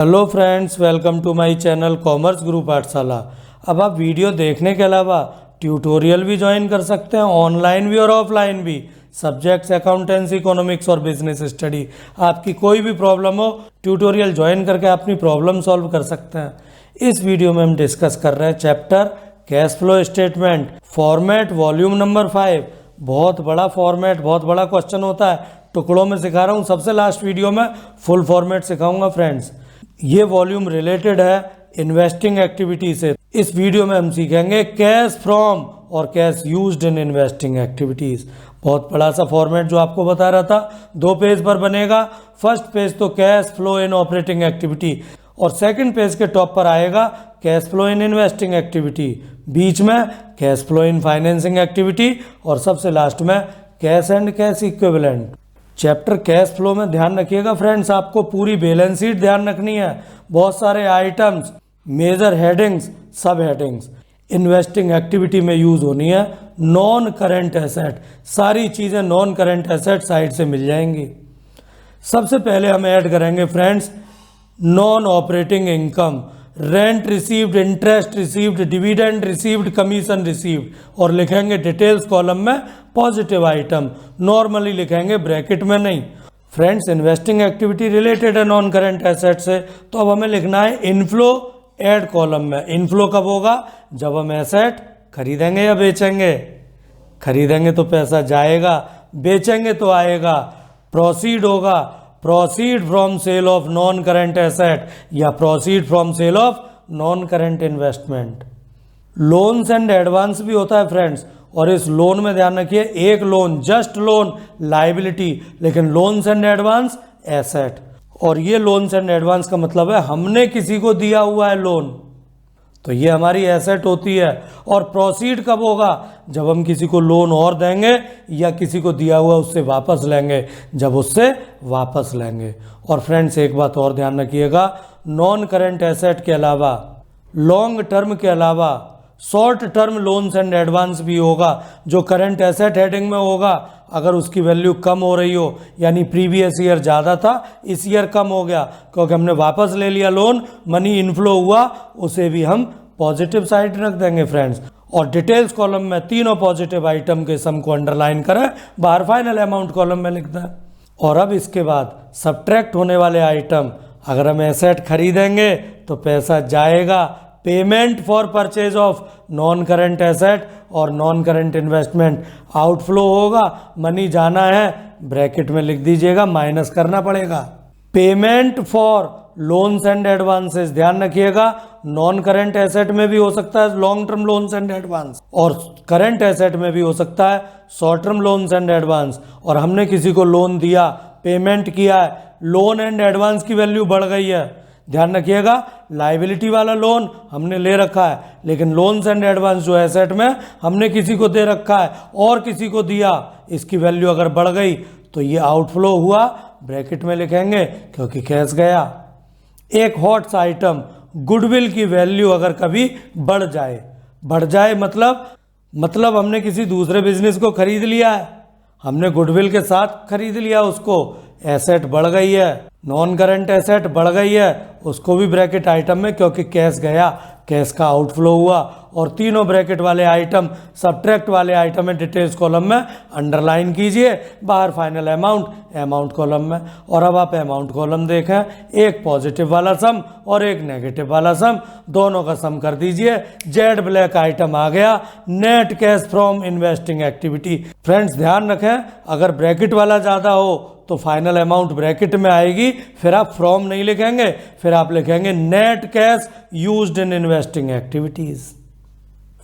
Hello friends, welcome to my channel commerce group Pathshala. अब आप video देखने के अलावा ट्यूटोरियल भी ज्वाइन कर सकते हैं, ऑनलाइन भी और ऑफलाइन भी। सब्जेक्ट्स अकाउंटेंसी, इकोनॉमिक्स और बिजनेस स्टडी। आपकी कोई भी प्रॉब्लम हो, ट्यूटोरियल ज्वाइन करके अपनी प्रॉब्लम सॉल्व कर सकते हैं। इस वीडियो में हम डिस्कस कर रहे हैं chapter cash flow statement, format, volume number 5। बहुत बड़ा फॉर्मेट, बहुत बड़ा क्वेश्चन होता है। टुकड़ों में सिखा रहा हूँ, सबसे लास्ट वीडियो में फुल फॉर्मेट सिखाऊंगा फ्रेंड्स। ये वॉल्यूम रिलेटेड है इन्वेस्टिंग एक्टिविटी से। इस वीडियो में हम सीखेंगे कैश फ्रॉम और cash used in investing activities. बहुत बड़ा सा फॉर्मेट जो आपको बता रहा था, 2 पेज पर बनेगा। फर्स्ट पेज तो cash flow in operating activity और सेकंड पेज के टॉप पर आएगा cash flow in investing activity, बीच में cash flow in financing activity और सबसे लास्ट में cash and cash equivalent. Chapter cash flow में ध्यान रखिएगा फ्रेंड्स, आपको पूरी बैलेंस शीट ध्यान रखनी है। बहुत सारे आइटम्स, मेजर हेडिंग्स, सब हेडिंग्स इन्वेस्टिंग एक्टिविटी में यूज होनी है। नॉन करेंट एसेट, सारी चीज़ें नॉन करेंट एसेट साइड से मिल जाएंगी। सबसे पहले हम ऐड करेंगे friends non operating income, rent received, interest received, dividend received, commission received और लिखेंगे डिटेल्स कॉलम में पॉजिटिव आइटम। नॉर्मली लिखेंगे, ब्रैकेट में नहीं। फ्रेंड्स, इन्वेस्टिंग एक्टिविटी रिलेटेड है नॉन करेंट एसेट से, तो अब हमें लिखना है इनफ्लो ऐड कॉलम में। इनफ्लो कब होगा? जब हम एसेट खरीदेंगे या बेचेंगे। खरीदेंगे तो पैसा जाएगा, बेचेंगे तो आएगा। प्रोसीड होगा proceed from sale of non current asset या proceed from sale of non current investment. Loans and advance भी होता है फ्रेंड्स, और इस लोन में ध्यान रखिए, एक लोन जस्ट लोन लायबिलिटी, लेकिन लोन्स एंड एडवांस एसेट। और ये लोन्स एंड एडवांस का मतलब है हमने किसी को दिया हुआ है लोन, तो ये हमारी एसेट होती है। और प्रोसीड कब होगा? जब हम किसी को लोन और देंगे या किसी को दिया हुआ उससे वापस लेंगे, जब उससे वापस लेंगे। और फ्रेंड्स, एक बात और ध्यान रखिएगा, नॉन करेंट एसेट के अलावा, लॉन्ग टर्म के अलावा short term loans and advance भी होगा, जो करंट एसेट हेडिंग में होगा। अगर उसकी वैल्यू कम हो रही हो, यानी प्रीवियस ईयर ज़्यादा था, इस ईयर कम हो गया क्योंकि हमने वापस ले लिया लोन, मनी इनफ्लो हुआ, उसे भी हम पॉजिटिव साइड रख देंगे फ्रेंड्स। और डिटेल्स कॉलम में तीनों पॉजिटिव आइटम के सम को अंडरलाइन करें, बाहर फाइनल अमाउंट कॉलम में लिख दें। और अब इसके बाद सब्ट्रैक्ट होने वाले आइटम, अगर हम एसेट खरीदेंगे तो पैसा जाएगा। Payment for purchase of non current asset और नॉन करेंट इन्वेस्टमेंट आउटफ्लो होगा, मनी जाना है, ब्रैकेट में लिख दीजिएगा, माइनस करना पड़ेगा। Payment for loans and advances, ध्यान रखिएगा, नॉन करेंट एसेट में भी हो सकता है long term loans and advance, और करेंट एसेट में भी हो सकता है short term loans and advance. और हमने किसी को लोन दिया, पेमेंट किया है, लोन एंड एडवांस की वैल्यू बढ़ गई है। ध्यान रखिएगा, लायबिलिटी वाला लोन हमने ले रखा है, लेकिन लोन्स एंड एडवांस जो एसेट में हमने किसी को दे रखा है और किसी को दिया, इसकी वैल्यू अगर बढ़ गई तो ये आउटफ्लो हुआ, ब्रैकेट में लिखेंगे क्योंकि कैश गया। एक हॉट आइटम, गुडविल की वैल्यू अगर कभी बढ़ जाए मतलब हमने किसी दूसरे बिजनेस को खरीद लिया है, हमने गुडविल के साथ खरीद लिया उसको, एसेट बढ़ गई है, नॉन करंट एसेट बढ़ गई है, उसको भी ब्रैकेट आइटम में, क्योंकि कैश गया, कैश का आउटफ्लो हुआ। और तीनों ब्रैकेट वाले आइटम सब्ट्रैक्ट वाले आइटम में डिटेल्स कॉलम में अंडरलाइन कीजिए, बाहर फाइनल अमाउंट कॉलम में। और अब आप अमाउंट कॉलम देखें, एक पॉजिटिव वाला सम और एक नेगेटिव वाला सम, दोनों का सम कर दीजिए। जेड ब्लैक आइटम आ गया, net cash from investing activity. Friends, ध्यान रखें, अगर ब्रैकेट वाला ज़्यादा हो तो फाइनल अमाउंट ब्रैकेट में आएगी, फिर आप फ्रॉम नहीं लिखेंगे, फिर आप लिखेंगे net cash used in investing activities.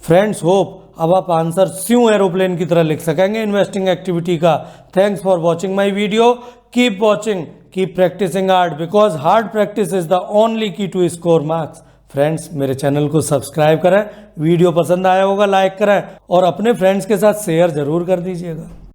Friends, hope अब आप आंसर स्यू एरोप्लेन की तरह लिख सकेंगे इन्वेस्टिंग एक्टिविटी का। Thanks for watching my video. Keep watching, keep practicing hard, because hard practice is the only key to score marks. Friends, मेरे channel को सब्सक्राइब करें, वीडियो पसंद आया होगा लाइक करें और अपने फ्रेंड्स के साथ शेयर जरूर कर दीजिएगा।